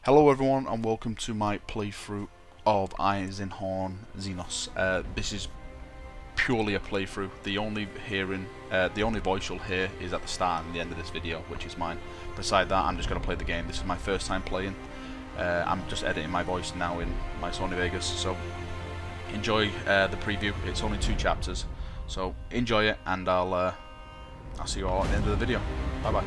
Hello everyone and welcome to my playthrough of Eisenhorn Xenos. This is purely a playthrough. The only voice you'll hear is at the start and the end of this video, which is mine. Beside that, I'm just going to play the game. This is my first time playing. I'm just editing my voice now in my Sony Vegas, so enjoy the preview. It's only 2 chapters, so enjoy it, and I'll see you all at the end of the video. Bye bye.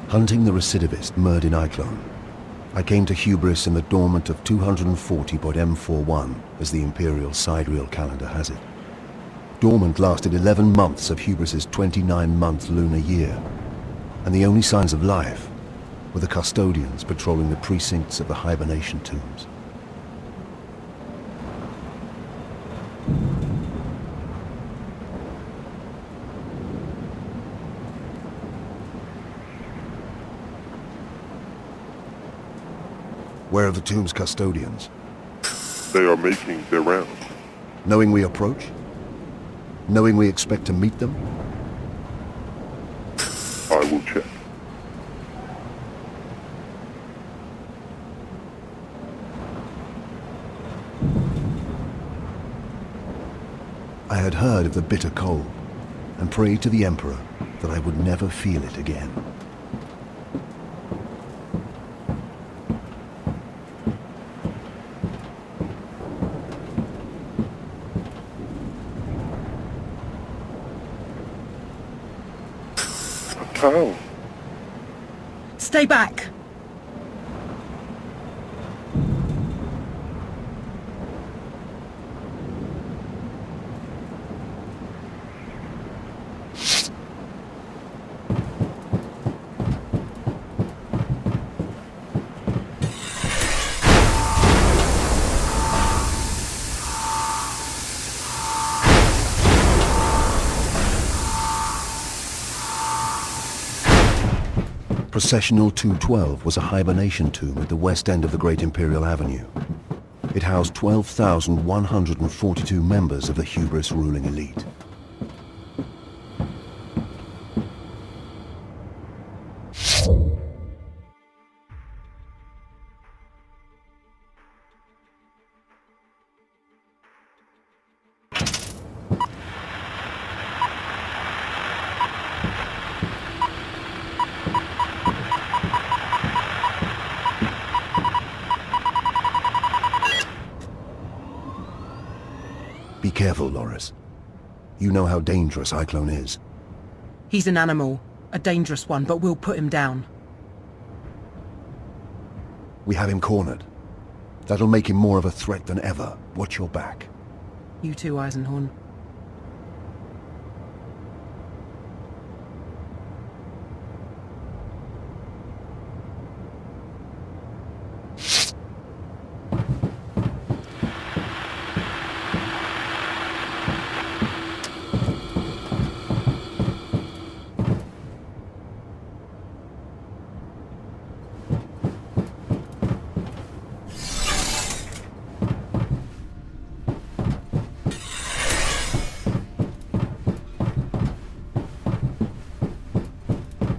Hunting the recidivist Murdin Eichlown, I came to hubris in the dormant of 240.M41, as the Imperial sidereal calendar has it. Dormant lasted 11 months of hubris's 29-month lunar year, and the only signs of life were the custodians patrolling the precincts of the hibernation tombs. Where are the tomb's custodians? They are making their rounds. Knowing we approach? Knowing we expect to meet them? I will check. I had heard of the bitter cold, and prayed to the Emperor that I would never feel it again. How? Stay back! Processional 212 was a hibernation tomb at the west end of the Great Imperial Avenue. It housed 12,142 members of the hubris ruling elite. Be careful, Loris. You know how dangerous Eichlown is. He's an animal, a dangerous one, but we'll put him down. We have him cornered. That'll make him more of a threat than ever. Watch your back. You too, Eisenhorn.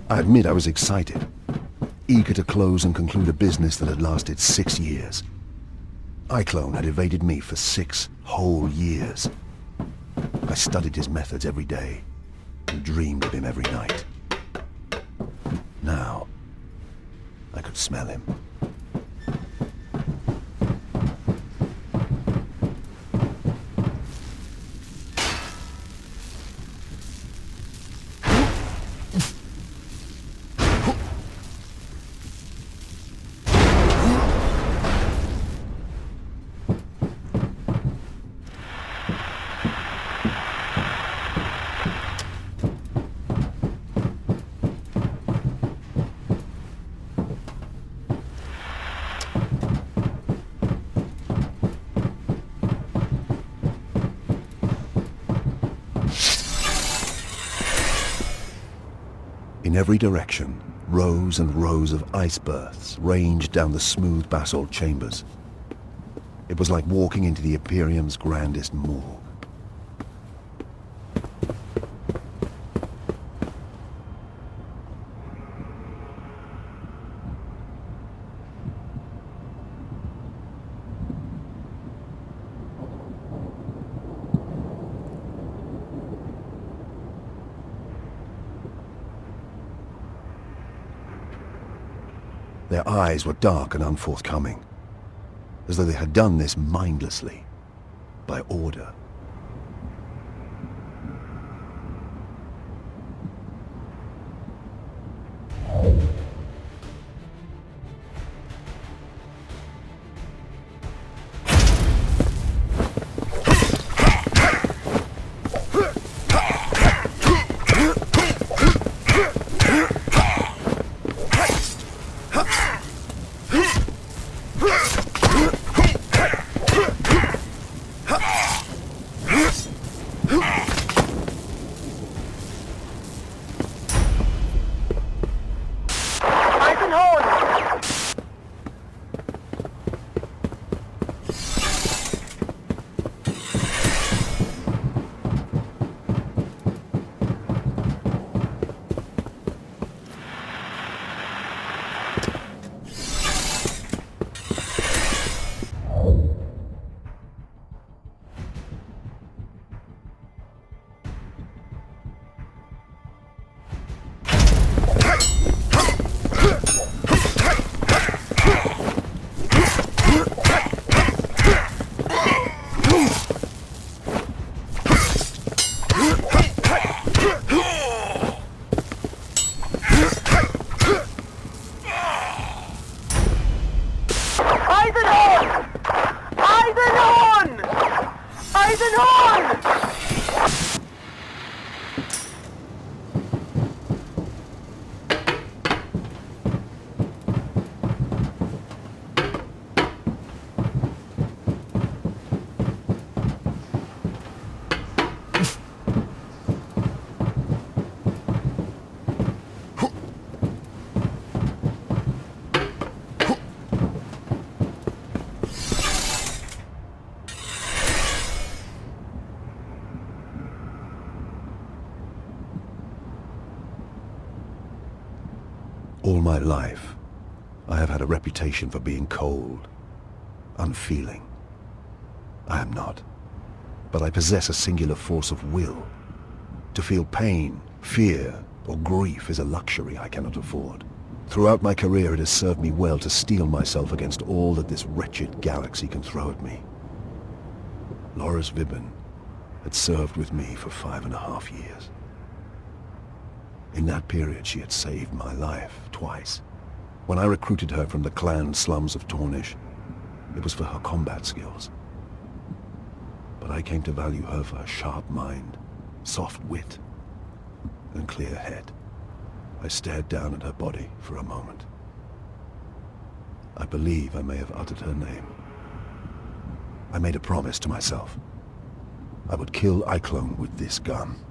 I admit I was excited, eager to close and conclude a business that had lasted 6 years. Eichlown had evaded me for 6 whole years. I studied his methods every day and dreamed of him every night. Now, I could smell him. In every direction, Rows and rows of ice berths ranged down the smooth basalt chambers. It was like walking into the Imperium's grandest morgue. Their eyes were dark and unforthcoming, as though they had done this mindlessly, by order. Eisenhorn! Eisenhorn! Eisenhorn! All my life, I have had a reputation for being cold, unfeeling. I am not, but I possess a singular force of will. To feel pain, fear, or grief is a luxury I cannot afford. Throughout my career, it has served me well to steel myself against all that this wretched galaxy can throw at me. Loris Vibben had served with me for 5.5 years. In that period, she had saved my life twice. When I recruited her from the clan slums of Tornish, it was for her combat skills. But I came to value her for her sharp mind, soft wit, and clear head. I stared down at her body for a moment. I believe I may have uttered her name. I made a promise to myself. I would kill Iklone with this gun.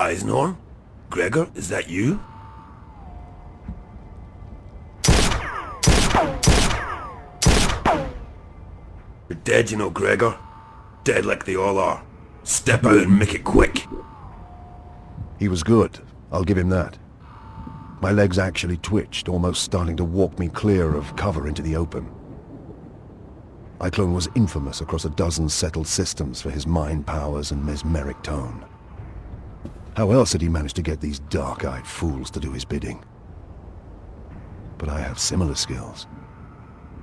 Eisenhorn? Gregor, is that you? You're dead, you know, Gregor. Dead like they all are. Step out and make it quick. He was good, I'll give him that. My legs actually twitched, almost starting to walk me clear of cover into the open. Cyclone was infamous across a dozen settled systems for his mind powers and mesmeric tone. How else had he managed to get these dark-eyed fools to do his bidding? But I have similar skills,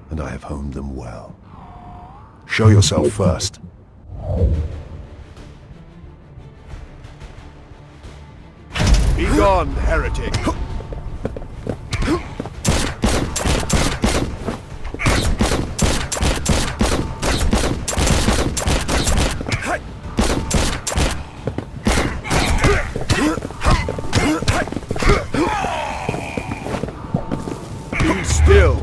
and I have honed them well. Show yourself first. Be gone, heretic! Be still!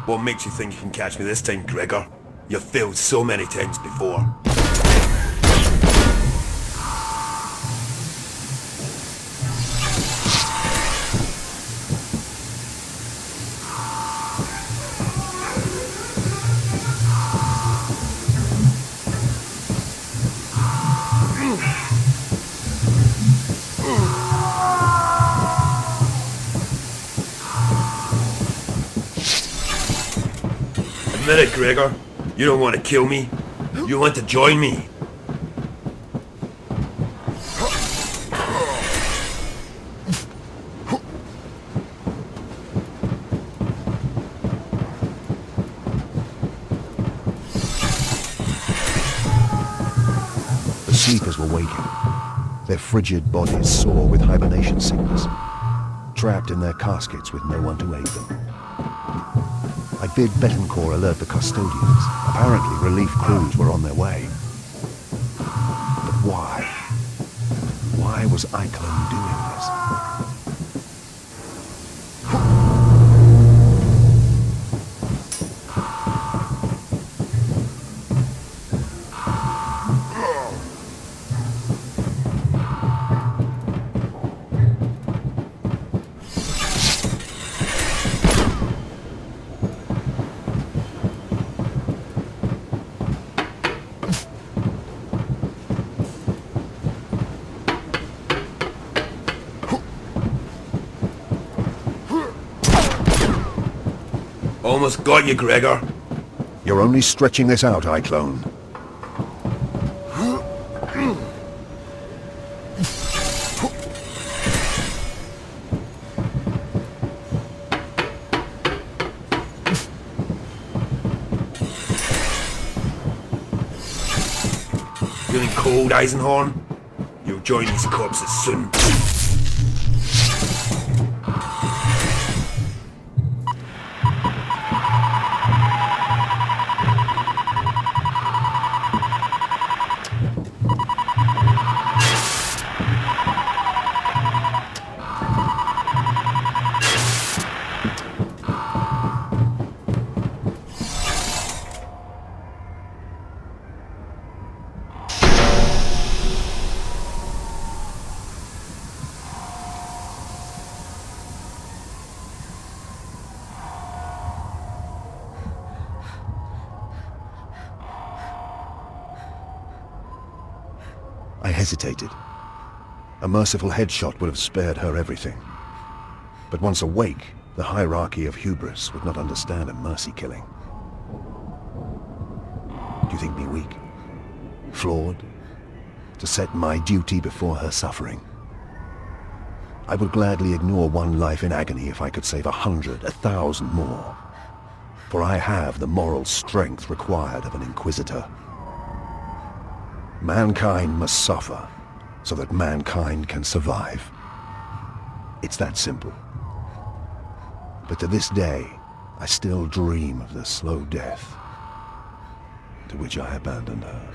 What makes you think you can catch me this time, Gregor? You've failed so many times before. Admit it, Gregor. You don't want to kill me. You want to join me. The sleepers were waking, their frigid bodies sore with hibernation sickness, trapped in their caskets with no one to aid them. I bid Betancourt alert the custodians. Apparently relief crews were on their way. But why? Why was Eisenhorn doing this? Almost got you, Gregor. You're only stretching this out, Cyclone. Feeling cold, Eisenhorn? You'll join these corpses soon. I hesitated. A merciful headshot would have spared her everything. But once awake, The hierarchy of hubris would not understand a mercy killing. Do you think me weak? Flawed? To set my duty before her suffering? I would gladly ignore one life in agony if I could save 100, 1,000 more. For I have the moral strength required of an Inquisitor. Mankind must suffer so that mankind can survive. It's that simple. But to this day, I still dream of the slow death to which I abandoned her.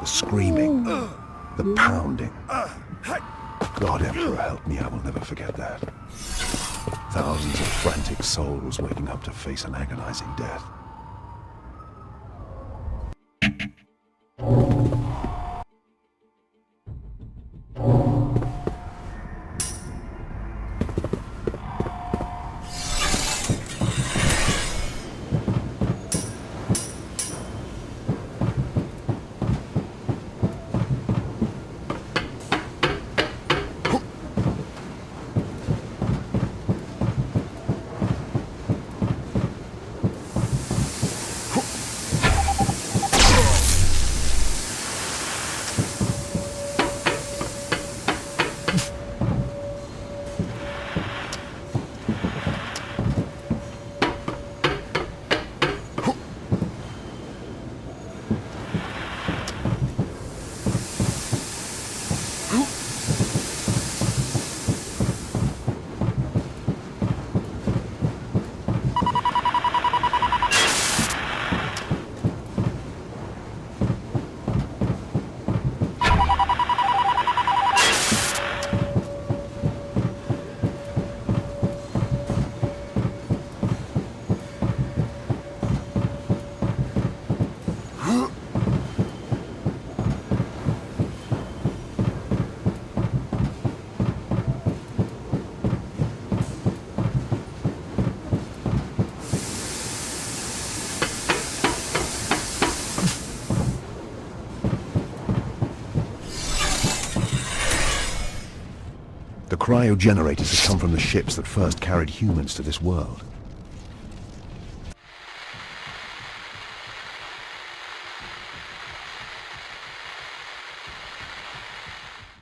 The screaming, the pounding. God, Emperor, help me, I will never forget that. Thousands of frantic souls waking up to face an agonizing death. The cryogenerators had come from the ships that first carried humans to this world.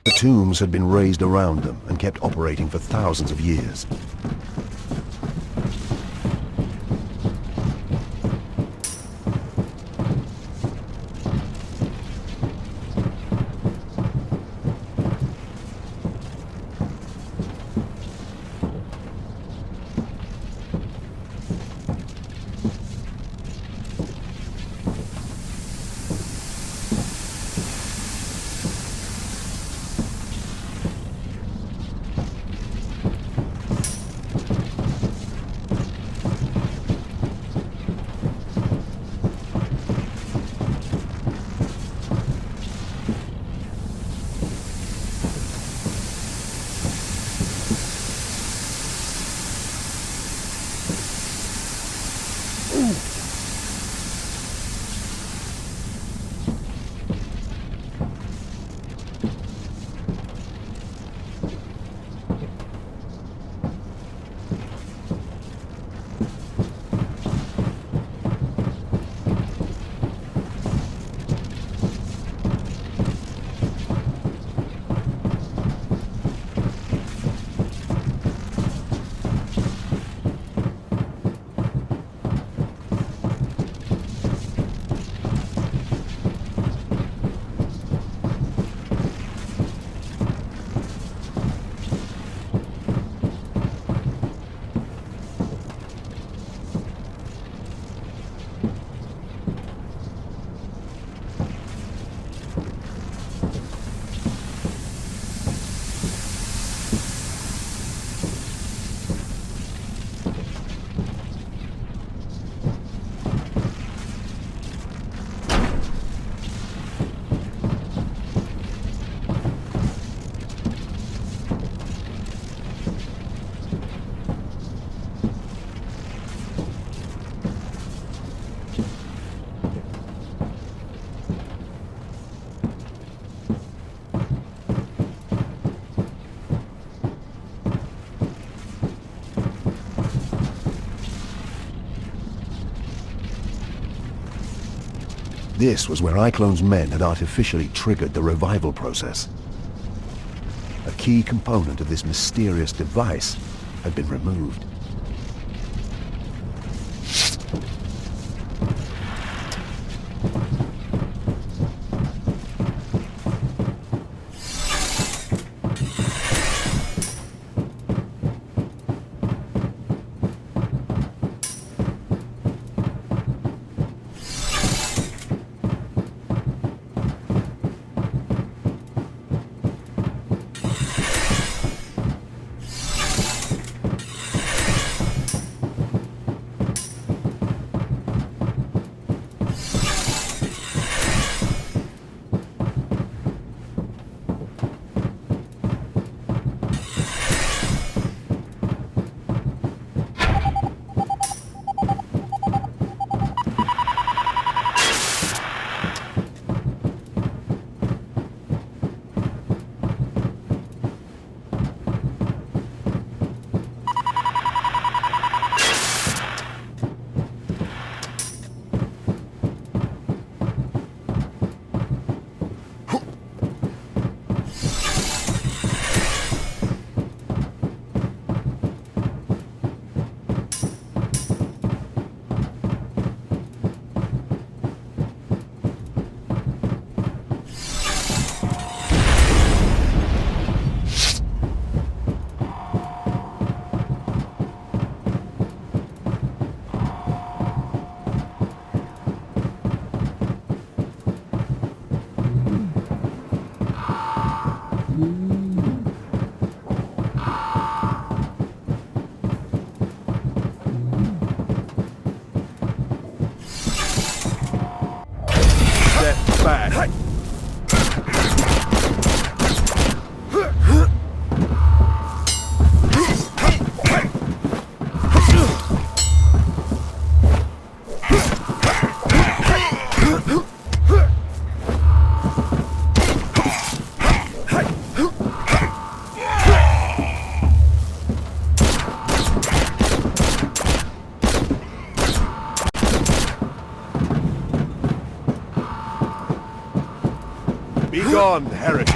The tombs had been raised around them and kept operating for thousands of years. This was where iClone's men had artificially triggered the revival process. A key component of this mysterious device had been removed. Step back. Be gone, heretic.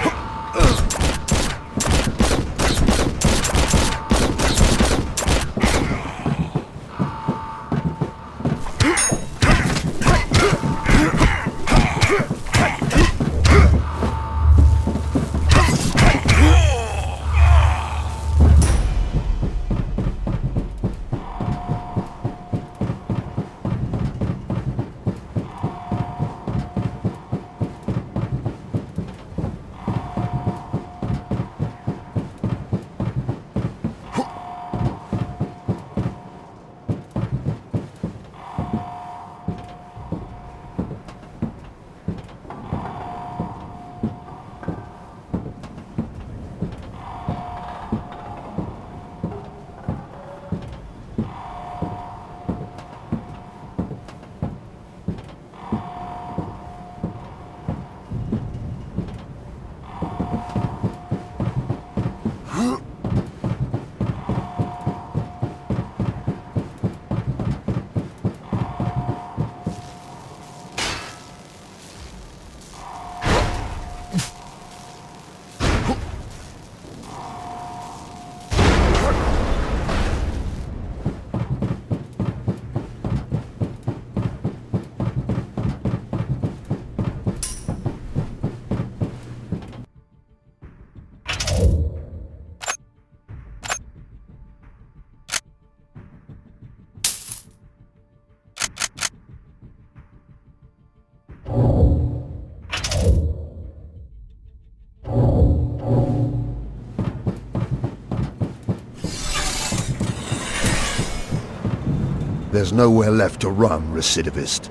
There's nowhere left to run, recidivist.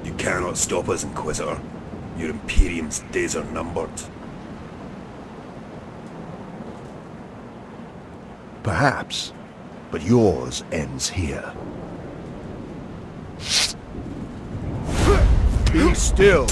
You cannot stop us, Inquisitor. Your Imperium's days are numbered. Perhaps, but yours ends here. Be still.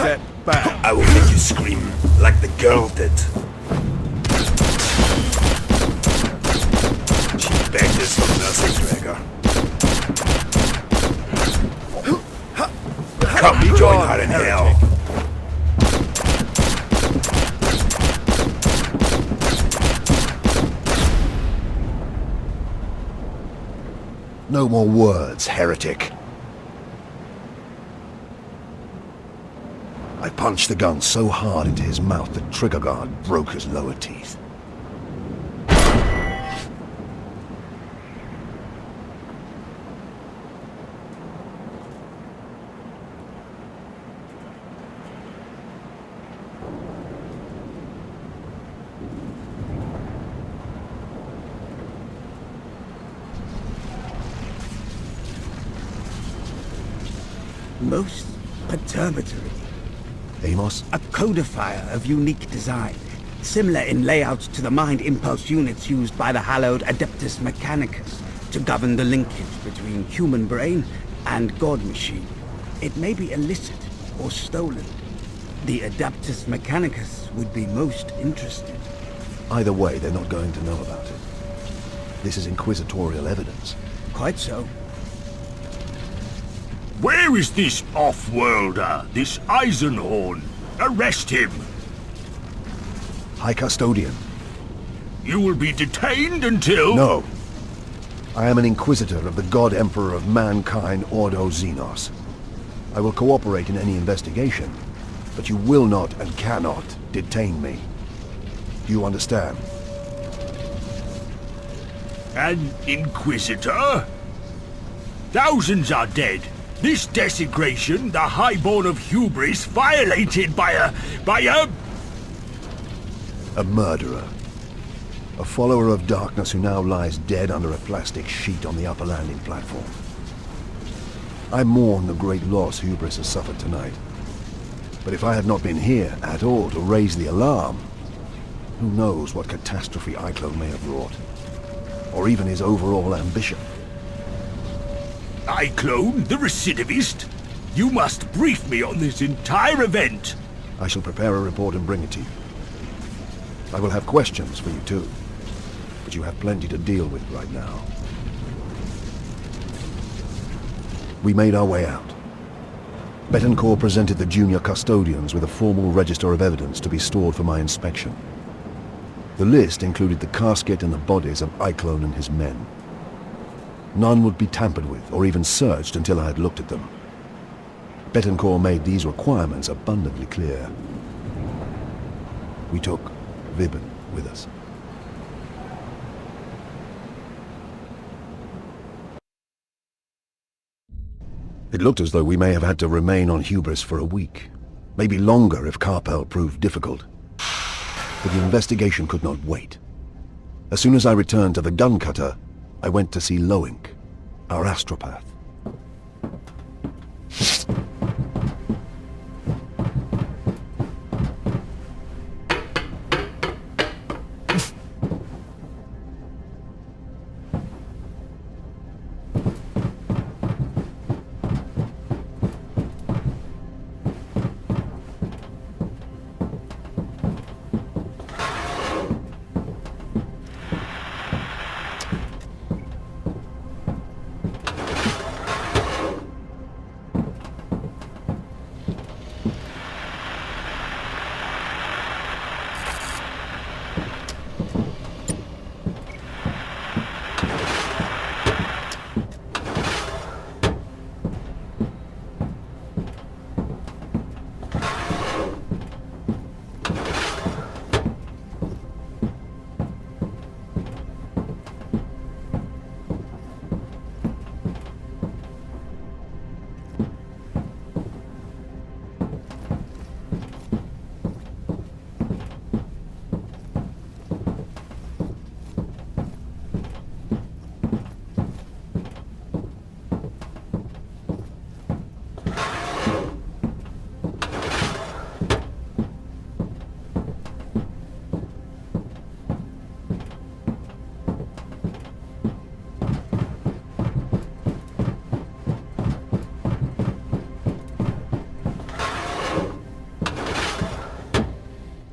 Step back. I will make you scream like the girl did. She begged us for nothing, Gregor. Come, Be join gone, her in heretic. hell. No more words, heretic. I punched the gun so hard into his mouth that trigger guard broke his lower teeth. Most perturbatory. Amos? A codifier of unique design, similar in layout to the mind impulse units used by the hallowed Adeptus Mechanicus to govern the linkage between human brain and god machine. It may be illicit or stolen. The Adeptus Mechanicus would be most interested. Either way, they're not going to know about it. This is inquisitorial evidence. Quite so. Where is this off-worlder, this Eisenhorn? Arrest him! High Custodian. You will be detained until... No. I am an Inquisitor of the God Emperor of Mankind, Ordo Xenos. I will cooperate in any investigation, but you will not and cannot detain me. Do you understand? An Inquisitor? Thousands are dead. This desecration, the highborn of hubris, violated by a... A murderer. A follower of darkness who now lies dead under a plastic sheet on the upper landing platform. I mourn the great loss Hubris has suffered tonight. But if I had not been here at all to raise the alarm, who knows what catastrophe Iclone may have wrought. Or even his overall ambition. Iclone, the recidivist? You must brief me on this entire event. I shall prepare a report and bring it to you. I will have questions for you too, but you have plenty to deal with right now. We made our way out. Betancourt presented the junior custodians with a formal register of evidence to be stored for my inspection. The list included the casket and the bodies of Iclone and his men. None would be tampered with or even searched until I had looked at them. Betancourt made these requirements abundantly clear. We took Vibben with us. It looked as though we may have had to remain on Hubris for a week. Maybe longer if Carpel proved difficult. But the investigation could not wait. As soon as I returned to the gun cutter, I went to see Loink, our astropath.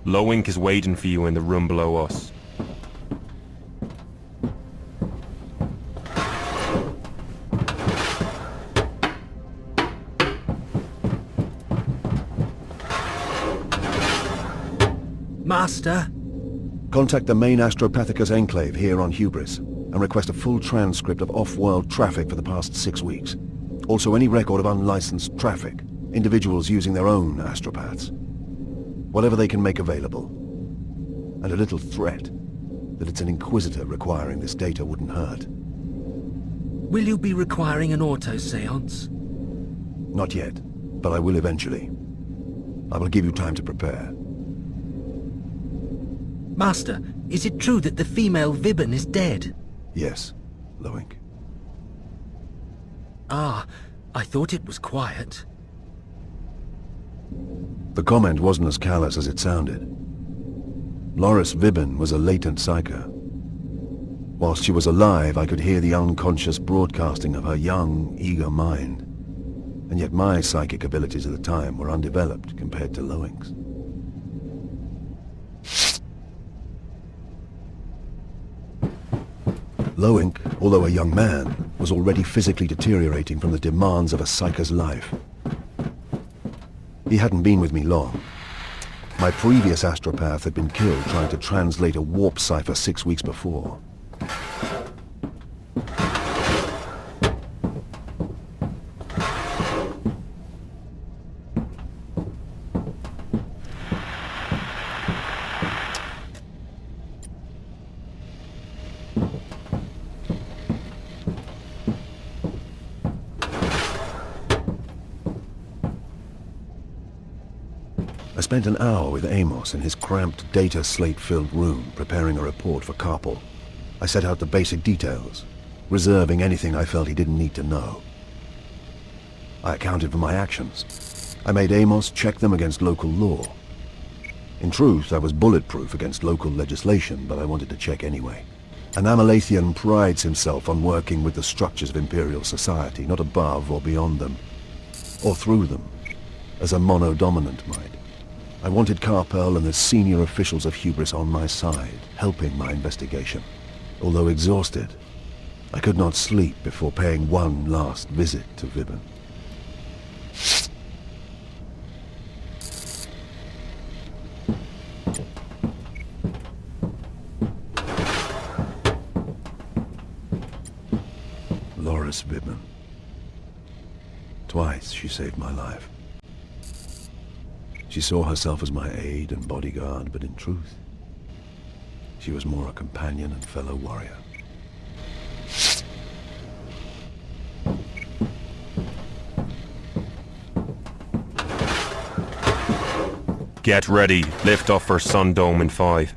Low-Ink is waiting for you in the room below us. Master? Contact the main Astropathicus enclave here on Hubris and request a full transcript of off-world traffic for the past 6 weeks. Also any record of unlicensed traffic, individuals using their own astropaths. Whatever they can make available. And a little threat that it's an Inquisitor requiring this data wouldn't hurt. Will you be requiring an auto-seance? Not yet, but I will eventually. I will give you time to prepare. Master, is it true that the female Vibben is dead? Yes, Low-Ink. Ah, I thought it was quiet. The comment wasn't as callous as it sounded. Loris Vibben was a latent psyker. Whilst she was alive, I could hear the unconscious broadcasting of her young, eager mind. And yet my psychic abilities at the time were undeveloped compared to Low-Ink's. Low-Ink, although a young man, was already physically deteriorating from the demands of a psyker's life. He hadn't been with me long. My previous astropath had been killed trying to translate a warp cipher 6 weeks before. I spent an hour with Amos in his cramped, data slate-filled room, preparing a report for Carpal. I set out the basic details, reserving anything I felt he didn't need to know. I accounted for my actions. I made Amos check them against local law. In truth, I was bulletproof against local legislation, but I wanted to check anyway. An Amalathian prides himself on working with the structures of Imperial society, not above or beyond them, or through them, as a mono-dominant might. I wanted Carpal and the senior officials of Hubris on my side, helping my investigation. Although exhausted, I could not sleep before paying one last visit to Vibben. Loris Vibben. Twice she saved my life. She saw herself as my aide and bodyguard, but in truth, she was more a companion and fellow warrior. Get ready. Lift off for Sun Dome in 5.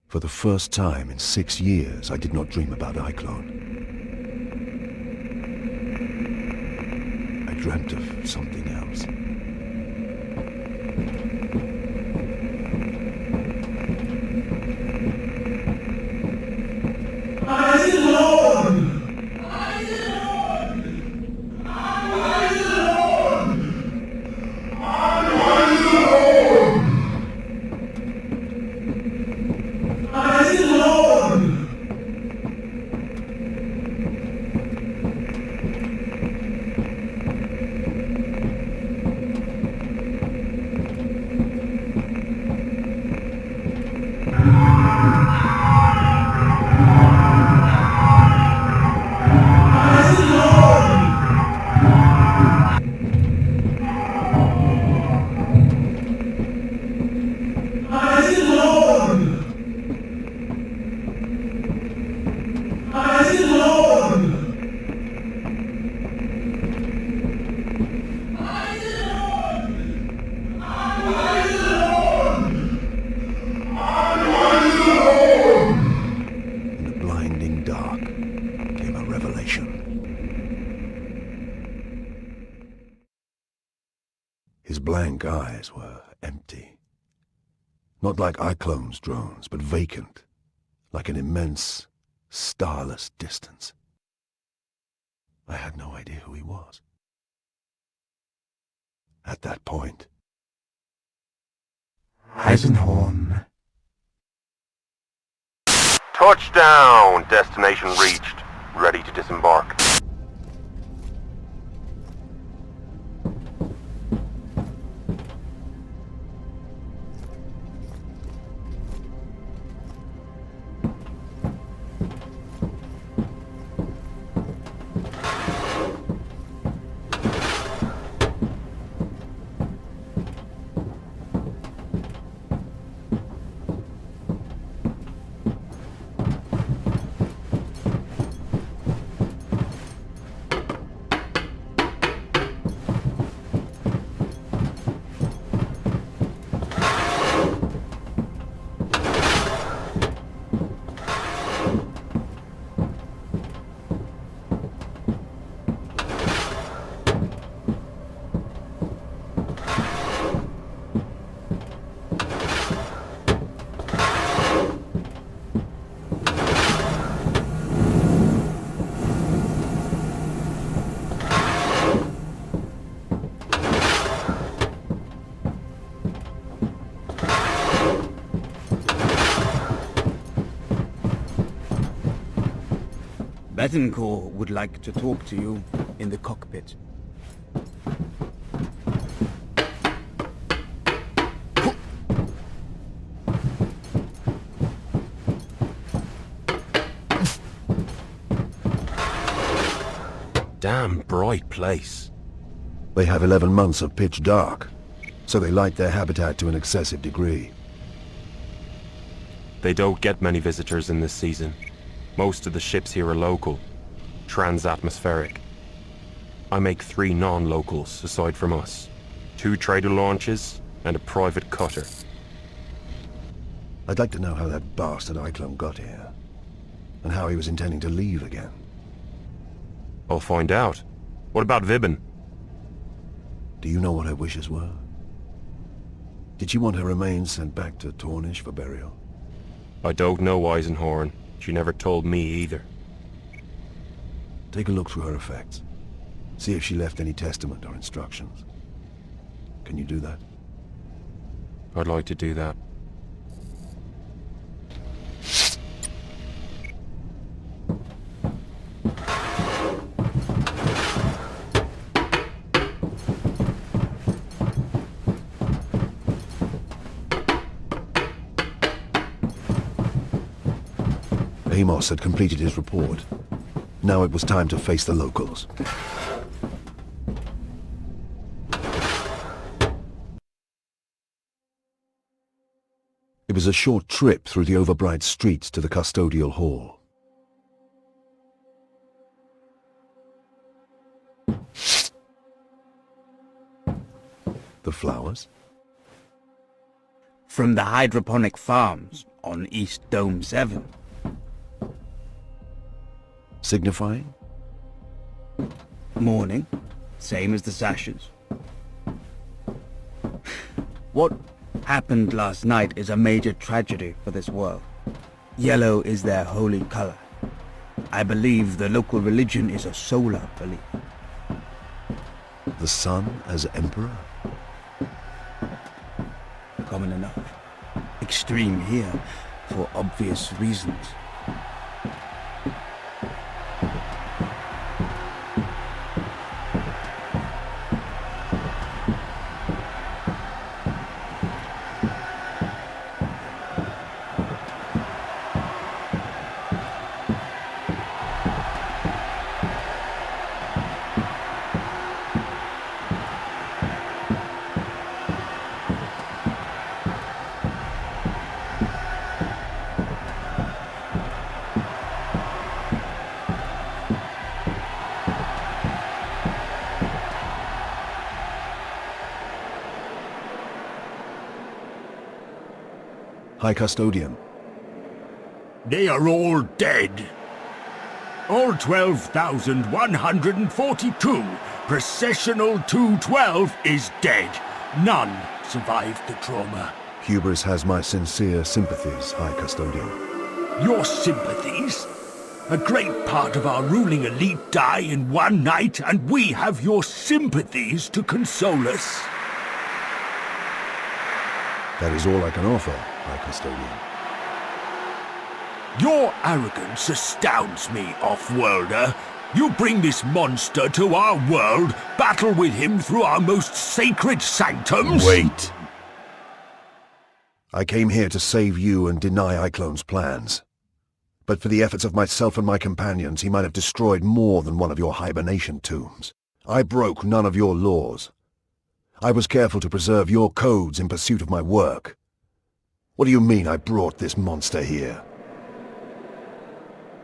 For the first time in 6 years, I did not dream about Iclone. I dreamt of something else. His blank eyes were empty. Not like Iclone's drones, but vacant, like an immense, starless distance. I had no idea who he was. At that point, Eisenhorn. Touchdown! Destination reached. Ready to disembark. Betancourt would like to talk to you in the cockpit. Damn bright place. they have 11 months of pitch dark, so they light their habitat to an excessive degree. They don't get many visitors in this season. Most of the ships here are local, trans-atmospheric. I make 3 non-locals aside from us. 2 trader launches and a private cutter. I'd like to know how that bastard Eisenhorn got here, and how he was intending to leave again. I'll find out. What about Vibben? Do you know what her wishes were? Did she want her remains sent back to Tornish for burial? I don't know Eisenhorn. She never told me either. Take a look through her effects. See if she left any testament or instructions. Can you do that? I'd like to do that. Amos had completed his report. Now it was time to face the locals. It was a short trip through the overbright streets to the custodial hall. The flowers? From the hydroponic farms on East Dome 7. Signifying? Morning, same as the sashes. What happened last night is a major tragedy for this world. Yellow is their holy color. I believe the local religion is a solar belief. The sun as emperor? Common enough. Extreme here, for obvious reasons. High Custodian. They are all dead. All 12,142. Processional 212 is dead. None survived the trauma. Hubris has my sincere sympathies, High Custodian. Your sympathies? A great part of our ruling elite die in one night, and we have your sympathies to console us. That is all I can offer, High Custodian. Your arrogance astounds me, Off-Worlder. You bring this monster to our world, battle with him through our most sacred sanctums. Wait! I came here to save you and deny Iclone's plans. But for the efforts of myself and my companions, he might have destroyed more than one of your hibernation tombs. I broke none of your laws. I was careful to preserve your codes in pursuit of my work. What do you mean I brought this monster here?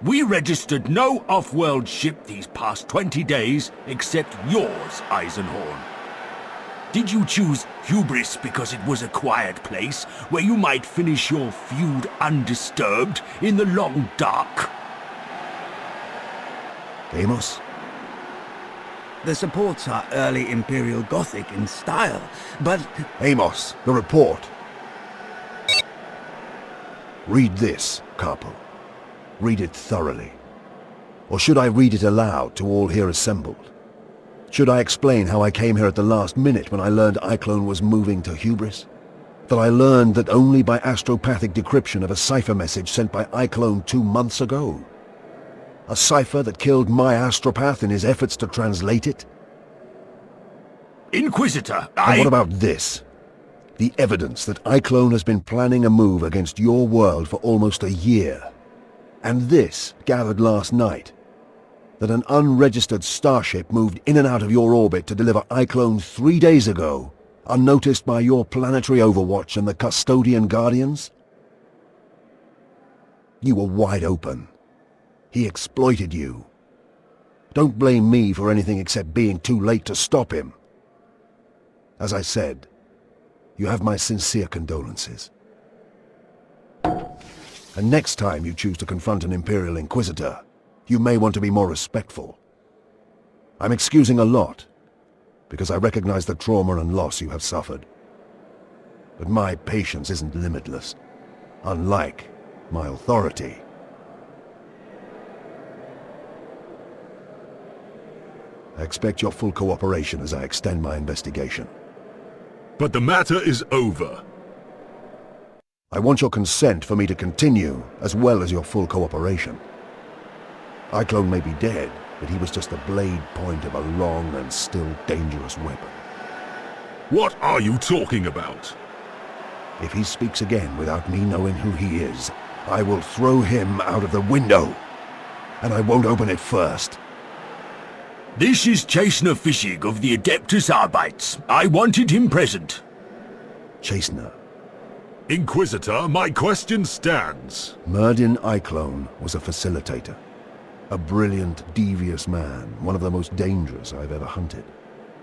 We registered no off-world ship these past 20 days, except yours, Eisenhorn. Did you choose Hubris because it was a quiet place, where you might finish your feud undisturbed in the long dark? Amos? The supports are early Imperial Gothic in style, but... Amos, the report. Read this, Carpo. Read it thoroughly. Or should I read it aloud to all here assembled? Should I explain how I came here at the last minute when I learned Iclone was moving to Hubris? That I learned that only by astropathic decryption of a cipher message sent by Iclone 2 months ago? A cipher that killed my astropath in his efforts to translate it? Inquisitor, And what about this? The evidence that Iclone has been planning a move against your world for almost a year. And this, gathered last night, that an unregistered starship moved in and out of your orbit to deliver Iclone 3 days ago, unnoticed by your planetary overwatch and the Custodian Guardians? You were wide open. He exploited you. Don't blame me for anything except being too late to stop him. As I said, you have my sincere condolences. And next time you choose to confront an Imperial Inquisitor, you may want to be more respectful. I'm excusing a lot, because I recognize the trauma and loss you have suffered. But my patience isn't limitless, unlike my authority. I expect your full cooperation as I extend my investigation. But the matter is over. I want your consent for me to continue, as well as your full cooperation. Iclone may be dead, but he was just the blade point of a long and still dangerous weapon. What are you talking about? If he speaks again without me knowing who he is, I will throw him out of the window. And I won't open it first. This is Chastener Fischig of the Adeptus Arbites. I wanted him present. Chastener. Inquisitor, my question stands. Merdin Iclone was a facilitator. A brilliant, devious man, one of the most dangerous I've ever hunted.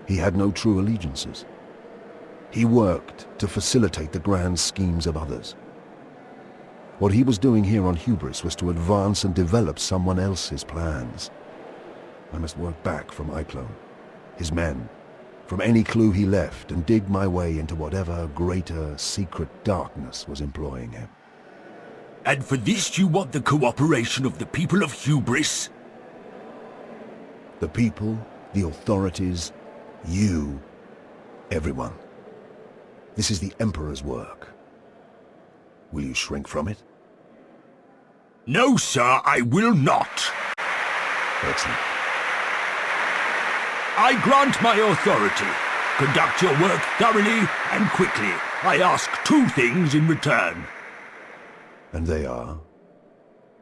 He had no true allegiances. He worked to facilitate the grand schemes of others. What he was doing here on Hubris was to advance and develop someone else's plans. I must work back from Iclone, his men, from any clue he left, and dig my way into whatever greater secret darkness was employing him. And for this you want the cooperation of the people of Hubris? The people, the authorities, you, everyone. This is the Emperor's work. Will you shrink from it? No, sir, I will not. Excellent. I grant my authority. Conduct your work thoroughly and quickly. I ask 2 things in return. And they are?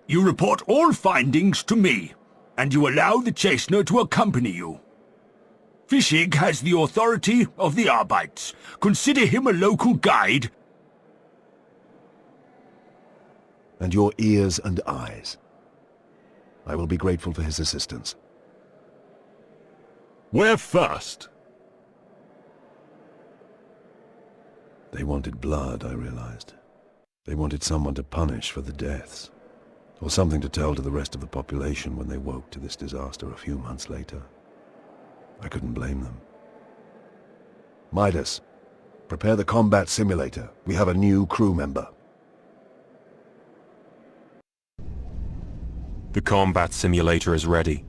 You report all findings to me, and you allow the Chastener to accompany you. Fischig has the authority of the Arbites. Consider him a local guide. And your ears and eyes. I will be grateful for his assistance. Where first? They wanted blood, I realized. They wanted someone to punish for the deaths, or something to tell to the rest of the population when they woke to this disaster a few months later. I couldn't blame them. Midas, prepare the combat simulator. We have a new crew member. The combat simulator is ready.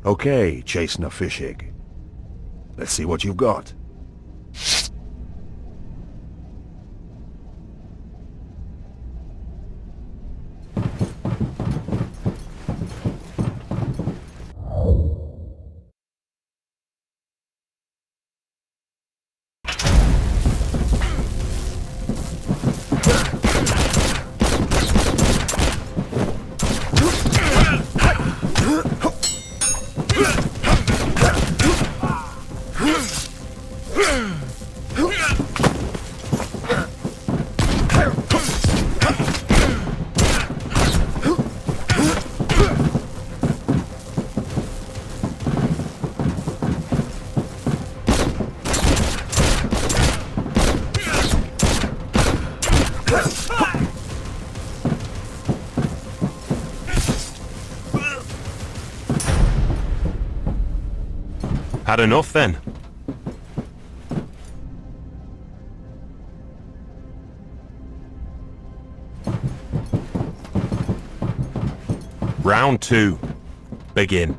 Okay, Chasener Fishig. Let's see what you've got. Had enough then? Round 2. Begin.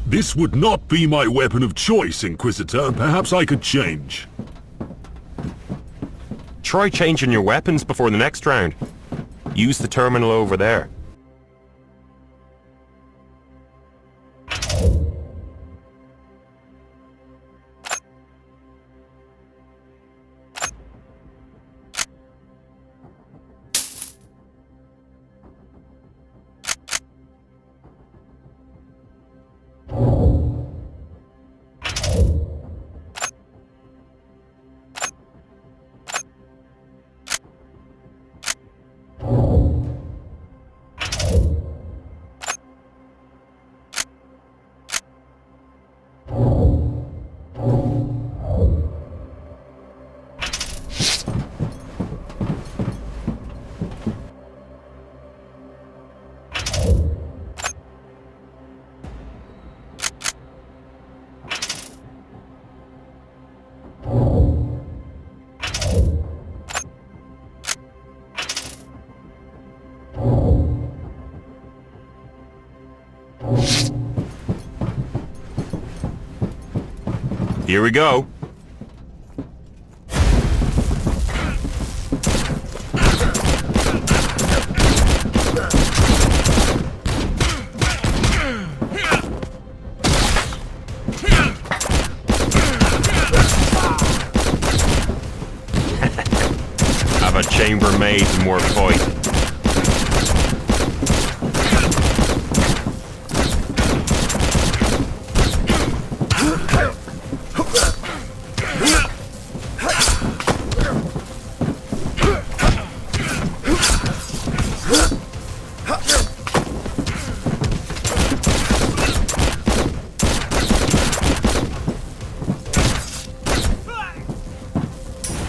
This would not be my weapon of choice, Inquisitor. Perhaps I could change. Try changing your weapons before the next round. Use the terminal over there. Here we go. Have a chambermaid and more fight.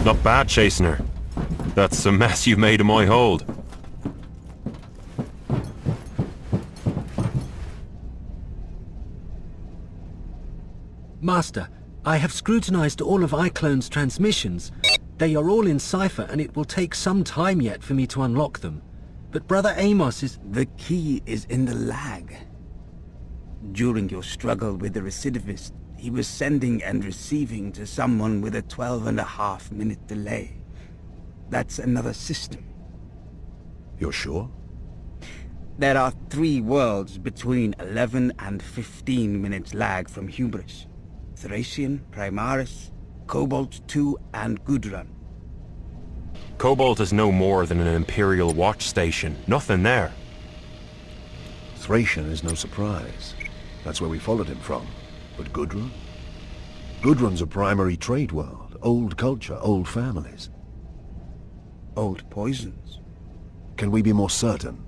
Not bad, Chasener. That's a mess you made of my hold. Master, I have scrutinized all of iClone's transmissions. They are all in cipher, and it will take some time yet for me to unlock them. But Brother Amos is... The key is in the lag. During your struggle with the recidivist, he was sending and receiving to someone with a 12.5-minute delay. That's another system. You're sure? There are 3 worlds between 11 and 15 minutes lag from Hubris. Thracian, Primaris, Cobalt 2, and Gudrun. Cobalt is no more than an Imperial watch station. Nothing there. Thracian is no surprise. That's where we followed him from. But Gudrun? Gudrun's a primary trade world, old culture, old families. Old poisons. Can we be more certain?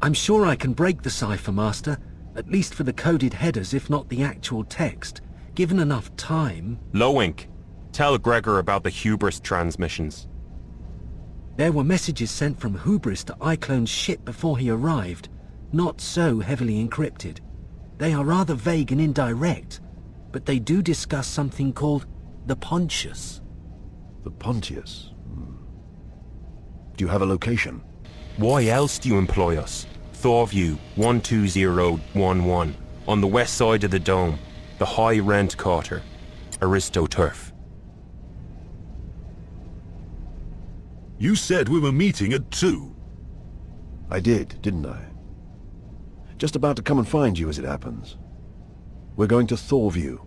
I'm sure I can break the cipher, Master. At least for the coded headers, if not the actual text. Given enough time... Lowink, tell Gregor about the Hubris transmissions. There were messages sent from Hubris to iClone's ship before he arrived, not so heavily encrypted. They are rather vague and indirect, but they do discuss something called the Pontius. The Pontius? Do you have a location? Why else do you employ us? Thorview 12011, on the west side of the dome, the high rent quarter, Aristoturf. You said we were meeting at 2. I did, didn't I? Just about to come and find you as it happens. We're going to Thorview.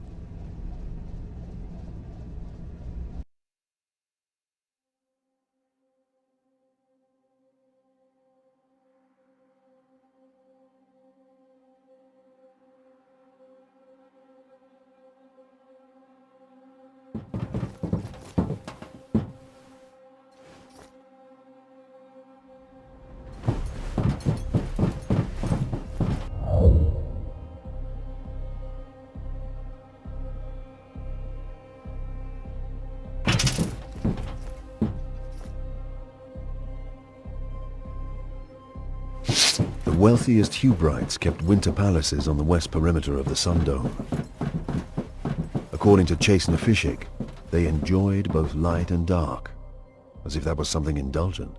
The wealthiest Hubrites kept winter palaces on the west perimeter of the Sun Dome. According to Chase Nefishik, they enjoyed both light and dark, as if that was something indulgent.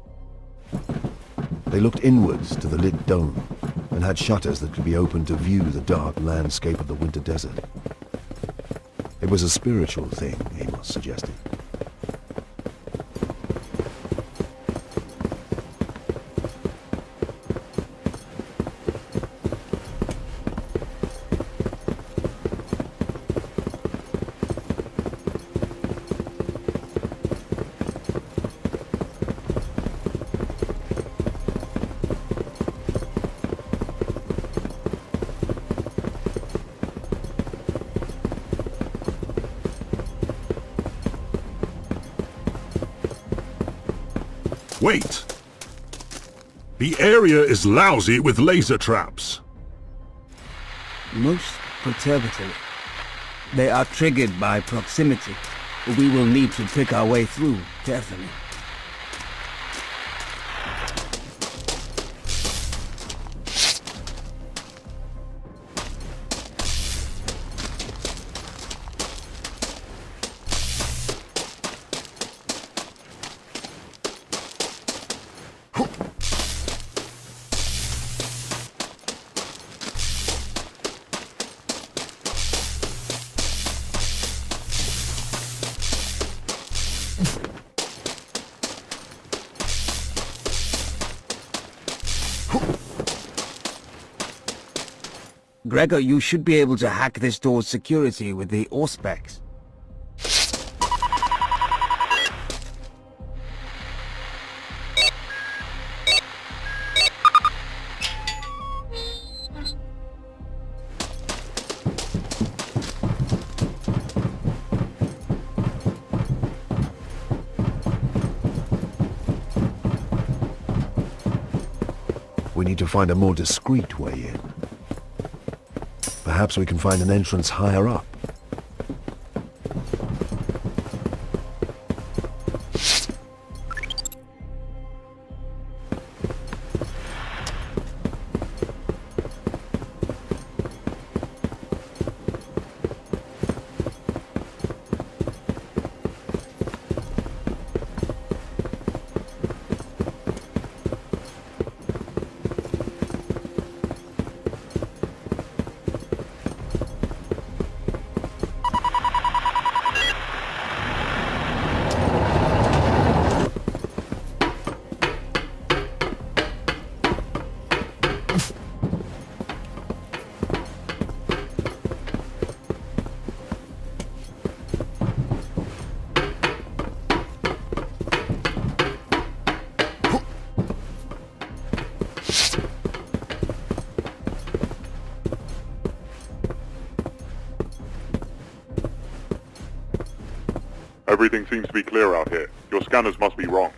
They looked inwards to the lit dome, and had shutters that could be opened to view the dark landscape of the winter desert. It was a spiritual thing, Amos suggested. Wait! The area is lousy with laser traps. Most perturbative. They are triggered by proximity. We will need to pick our way through carefully. Gregor, you should be able to hack this door's security with the Auspex. We need to find a more discreet way in. Perhaps we can find an entrance higher up. Everything seems to be clear out here. Your scanners must be wrong.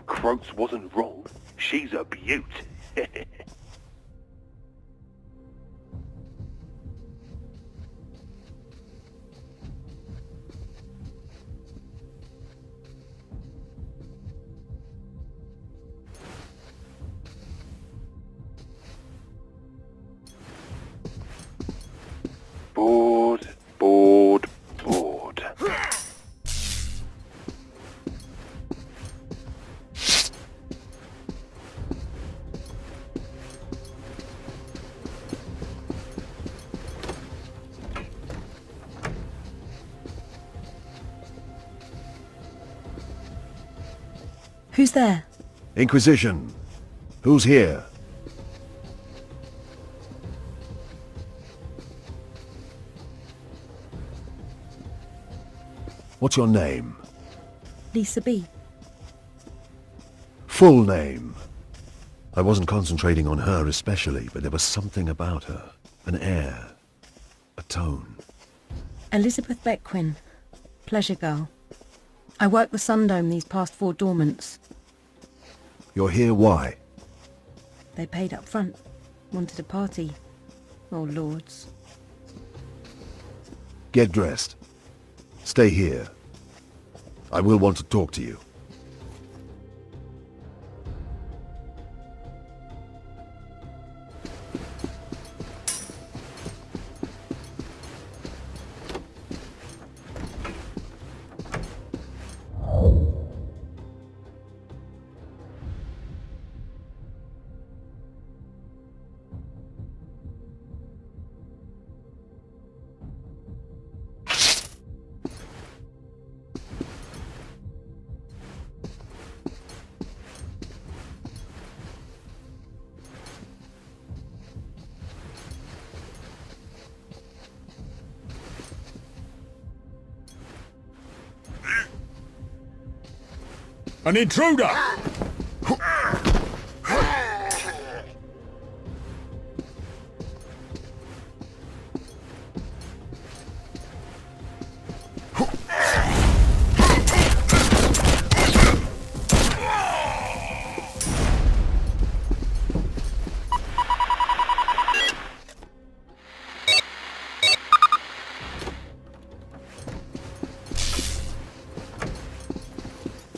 Croats wasn't wrong. She's a beaut. Bored, bored, bored. Who's there? Inquisition. Who's here? What's your name? Lisa B. Full name. I wasn't concentrating on her especially, but there was something about her. An air. A tone. Elizabeth Beckwin. Pleasure girl. I worked the Sundome these past 4 dormants. You're here why? They paid up front. Wanted a party. Oh, lords. Get dressed. Stay here. I will want to talk to you. An intruder!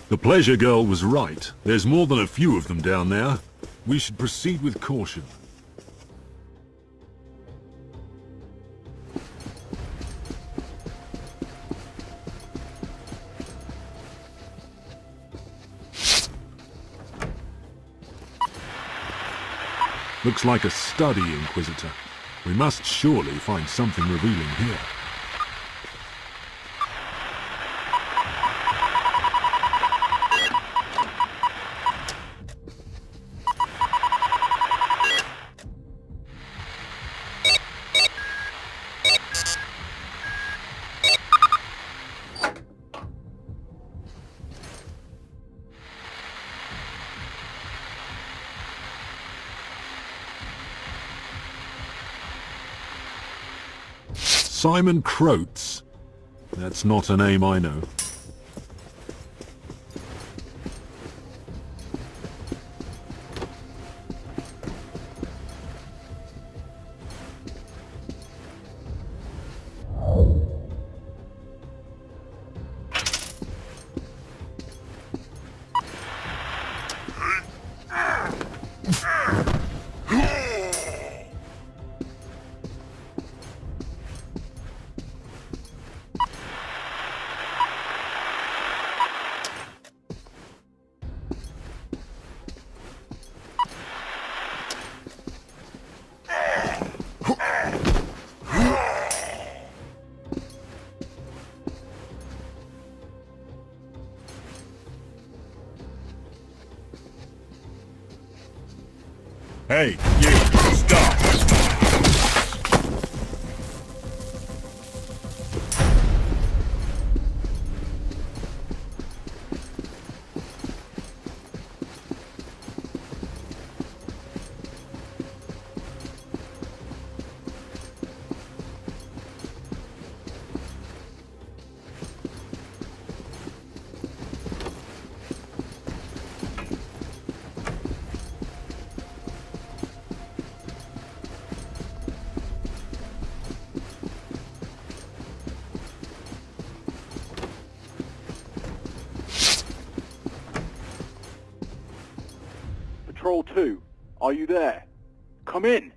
The Pleasure Girl was right. There's more than a few of them down there. We should proceed with caution. Looks like a study, Inquisitor. We must surely find something revealing here. Simon Croats. That's not a name I know. Hey, you, stop! Patrol 2, are you there? Come in!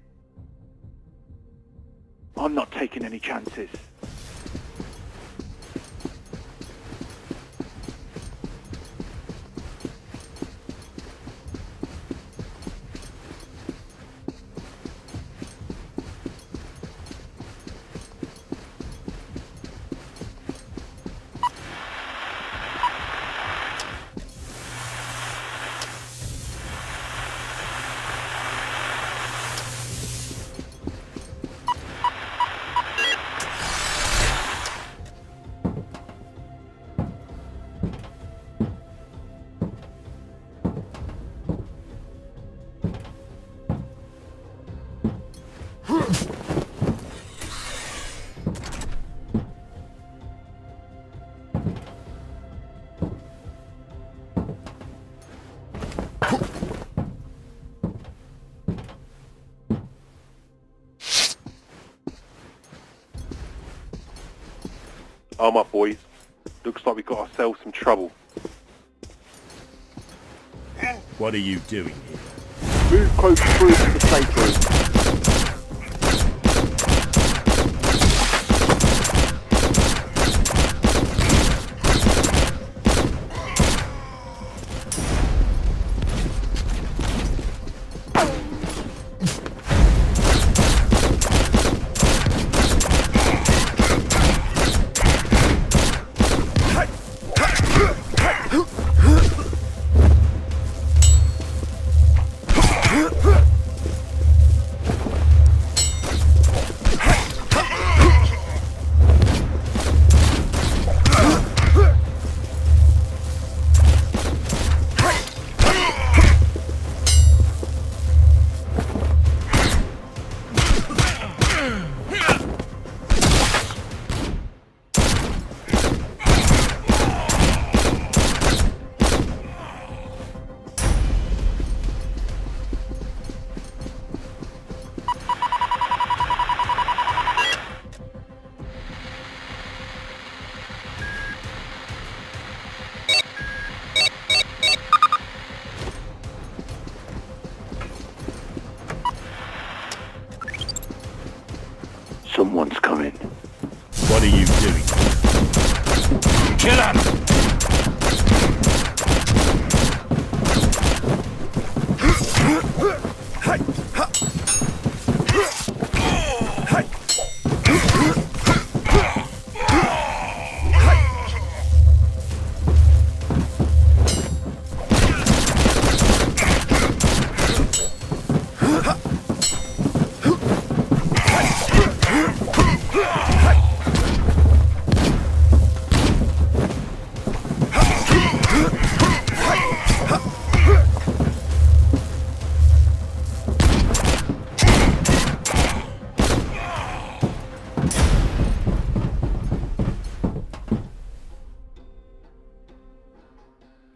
I'm not taking any chances. Arm up, boys. Looks like we got ourselves some trouble. What are you doing here? Move close through to the safe room. Someone's coming. What are you doing? Kill him!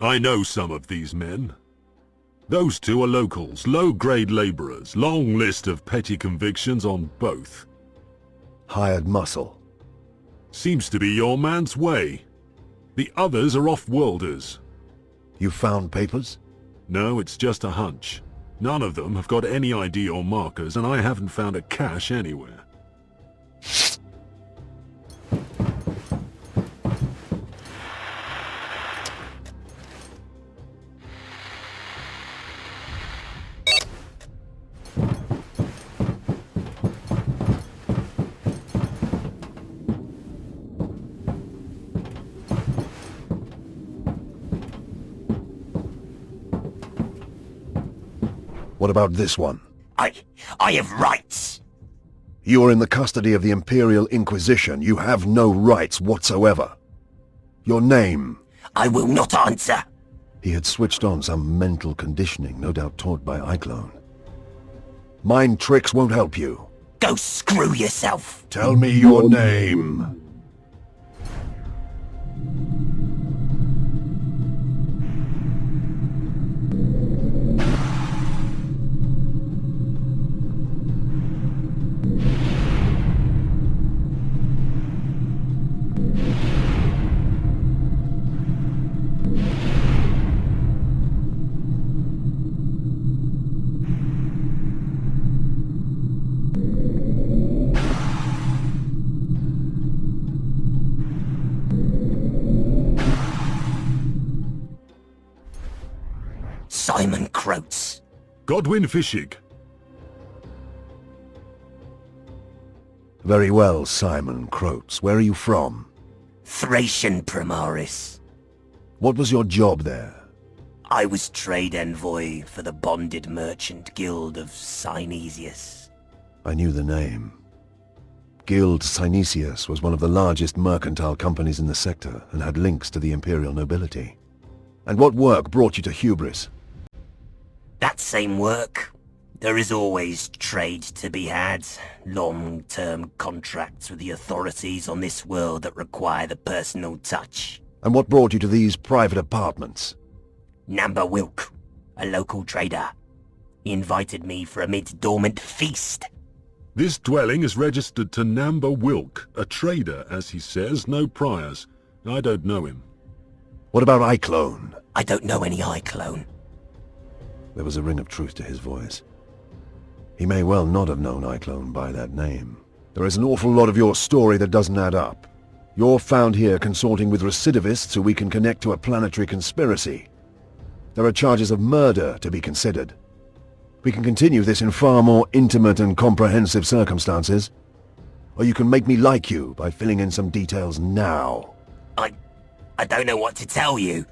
I know some of these men. Those two are locals, low-grade laborers. Long list of petty convictions on both. Hired muscle. Seems to be your man's way. The others are off-worlders. You found papers? No, it's just a hunch. None of them have got any ID or markers, and I haven't found a cache anywhere. What about this one? I have rights. You are in the custody of the Imperial Inquisition. You have no rights whatsoever. Your name? I will not answer. He had switched on some mental conditioning, no doubt taught by Eiklone. Mind tricks won't help you. Go screw yourself. Tell me your name. Simon Croats. Godwin Fishig. Very well, Simon Croats. Where are you from? Thracian Primaris. What was your job there? I was trade envoy for the bonded merchant guild of Synesius. I knew the name. Guild Synesius was one of the largest mercantile companies in the sector and had links to the imperial nobility. And what work brought you to Hubris? That same work. There is always trade to be had. Long-term contracts with the authorities on this world that require the personal touch. And what brought you to these private apartments? Namba Wilk, a local trader. He invited me for a mid-dormant feast. This dwelling is registered to Namba Wilk, a trader, as he says, no priors. I don't know him. What about Eiklone? I don't know any Eiklone. There was a ring of truth to his voice. He may well not have known Eiklone by that name. There is an awful lot of your story that doesn't add up. You're found here consorting with recidivists who we can connect to a planetary conspiracy. There are charges of murder to be considered. We can continue this in far more intimate and comprehensive circumstances. Or you can make me like you by filling in some details now. I don't know what to tell you.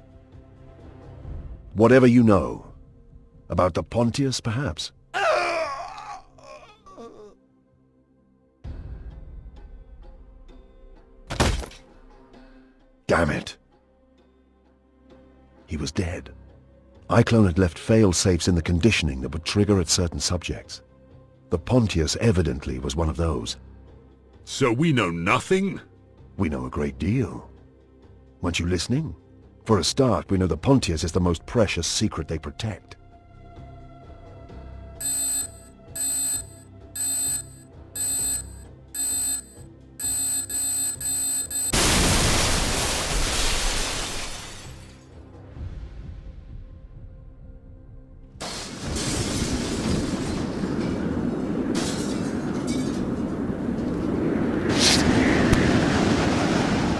Whatever you know. About the Pontius, perhaps? Damn it. He was dead. Eiklone had left fail-safes in the conditioning that would trigger at certain subjects. The Pontius evidently was one of those. So we know nothing? We know a great deal. Weren't you listening? For a start, we know the Pontius is the most precious secret they protect.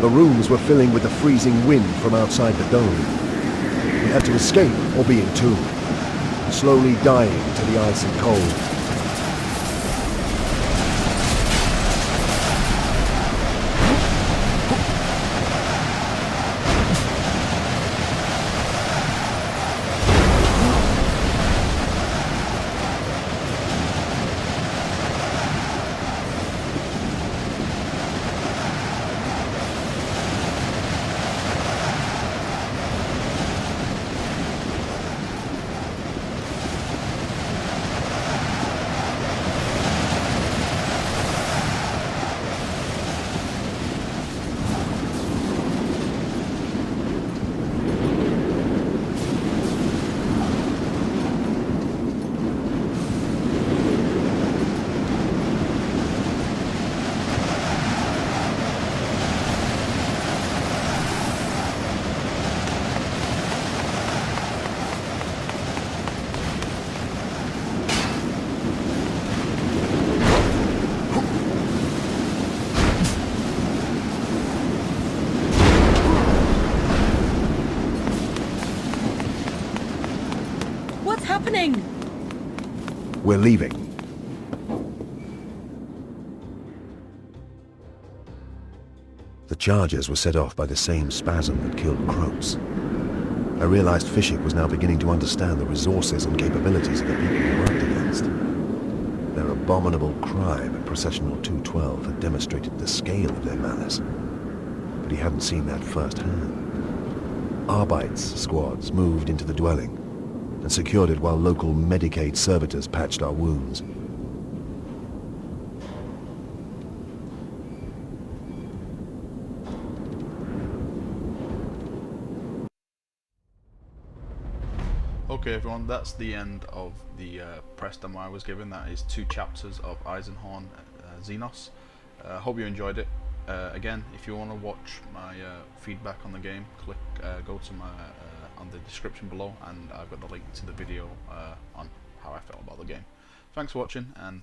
The rooms were filling with the freezing wind from outside the dome. We had to escape or be entombed, slowly dying to the ice and cold. We're leaving. The charges were set off by the same spasm that killed Croats. I realized Fishik was now beginning to understand the resources and capabilities of the people he worked against. Their abominable crime at Processional 212 had demonstrated the scale of their malice, but he hadn't seen that firsthand. Arbeits squads moved into the dwelling and secured it while local Medicaid servitors patched our wounds. Okay everyone, that's the end of the press demo I was given. That is 2 chapters of Eisenhorn Xenos. Hope you enjoyed it. Again, if you want to watch my feedback on the game, go to my on the description below, and I've got the link to the video on how I felt about the game. Thanks for watching, and